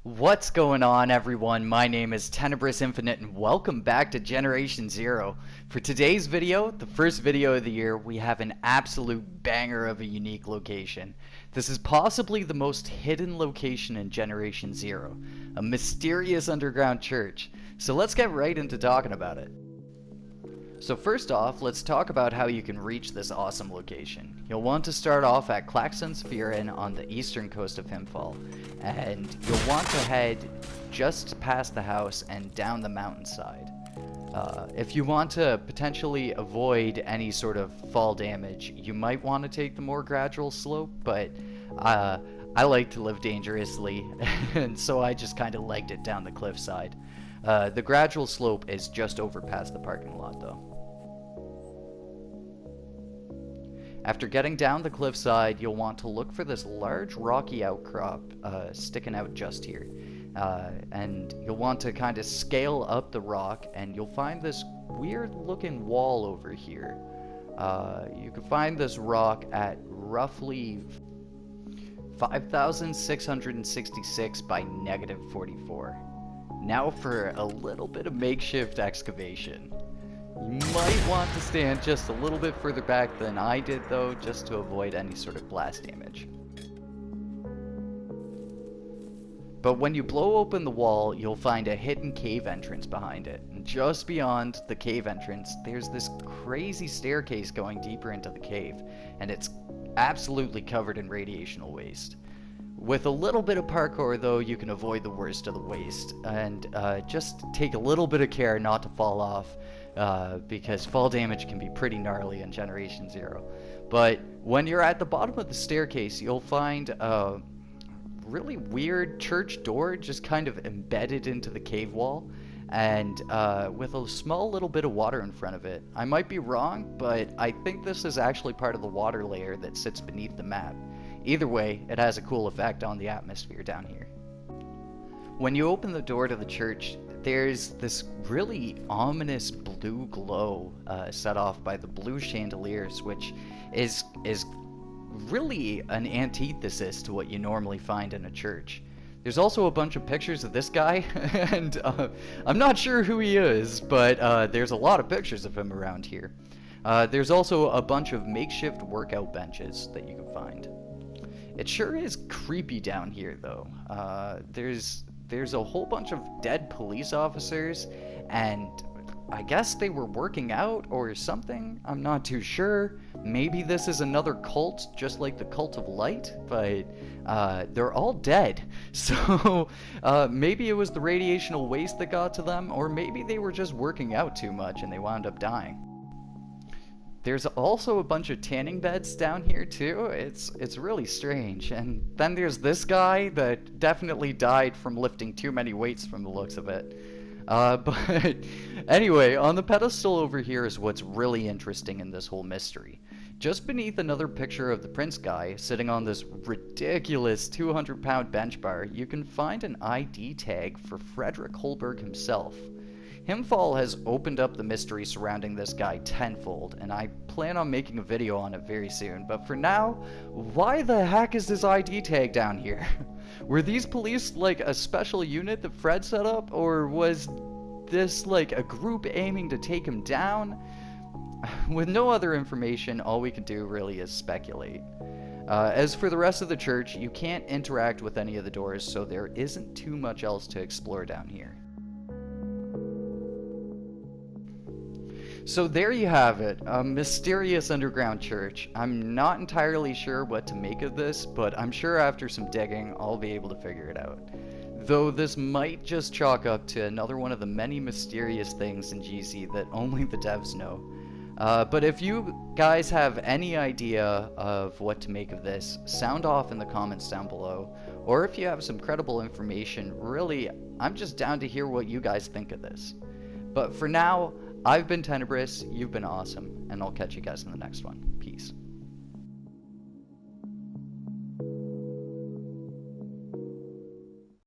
What's going on, everyone? My name is Tenebrous Infinite and welcome back to Generation Zero. For today's video, the first video of the year, we have an absolute banger of a unique location. This is possibly the most hidden location in Generation Zero, a mysterious underground church. So let's get right into talking about it. So first off, let's talk about how you can reach this awesome location. You'll want to start off at Klaxonsfjorden on the eastern coast of Himfall, and you'll want to head just past the house and down the mountainside. If you want to potentially avoid any sort of fall damage, you might want to take the more gradual slope, but I like to live dangerously, and so I just kind of legged it down the cliffside. The gradual slope is just over past the parking lot, though. After getting down the cliffside, you'll want to look for this large rocky outcrop sticking out just here. And you'll want to kind of scale up the rock, and you'll find this weird looking wall over here. You can find this rock at roughly 5,666 by -44. Now for a little bit of makeshift excavation. You might want to stand just a little bit further back than I did, though, just to avoid any sort of blast damage. But when you blow open the wall, you'll find a hidden cave entrance behind it. And just beyond the cave entrance, there's this crazy staircase going deeper into the cave, and it's absolutely covered in radiational waste. With a little bit of parkour, though, you can avoid the worst of the waste, and just take a little bit of care not to fall off, because fall damage can be pretty gnarly in Generation Zero. But when you're at the bottom of the staircase, you'll find a really weird church door just kind of embedded into the cave wall, and with a small little bit of water in front of it. I might be wrong, but I think this is actually part of the water layer that sits beneath the map. Either way, it has a cool effect on the atmosphere down here. When you open the door to the church, there's this really ominous blue glow set off by the blue chandeliers, which is really an antithesis to what you normally find in a church. There's also a bunch of pictures of this guy, and I'm not sure who he is, but there's a lot of pictures of him around here. There's also a bunch of makeshift workout benches that you can find. It sure is creepy down here, though. There's a whole bunch of dead police officers, and I guess they were working out or something. I'm not too sure. Maybe this is another cult, just like the Cult of Light, but they're all dead. So maybe it was the radiational waste that got to them, or maybe they were just working out too much and they wound up dying. There's also a bunch of tanning beds down here too. It's really strange. And then there's this guy that definitely died from lifting too many weights from the looks of it. But anyway, on the pedestal over here is what's really interesting in this whole mystery. Just beneath another picture of the Prince guy sitting on this ridiculous 200-pound bench bar, you can find an ID tag for Frederick Holberg himself. Himfall has opened up the mystery surrounding this guy tenfold, and I plan on making a video on it very soon. But for now, why the heck is this ID tag down here? Were these police like a special unit that Fred set up, or was this like a group aiming to take him down? With no other information, all we can do really is speculate. As for the rest of the church, you can't interact with any of the doors, so there isn't too much else to explore down here. So there you have it, a mysterious underground church. I'm not entirely sure what to make of this, but I'm sure after some digging, I'll be able to figure it out. Though this might just chalk up to another one of the many mysterious things in GZ that only the devs know. But if you guys have any idea of what to make of this, sound off in the comments down below. Or if you have some credible information, really, I'm just down to hear what you guys think of this. But for now, I've been Tenebrous, you've been awesome, and I'll catch you guys in the next one. Peace.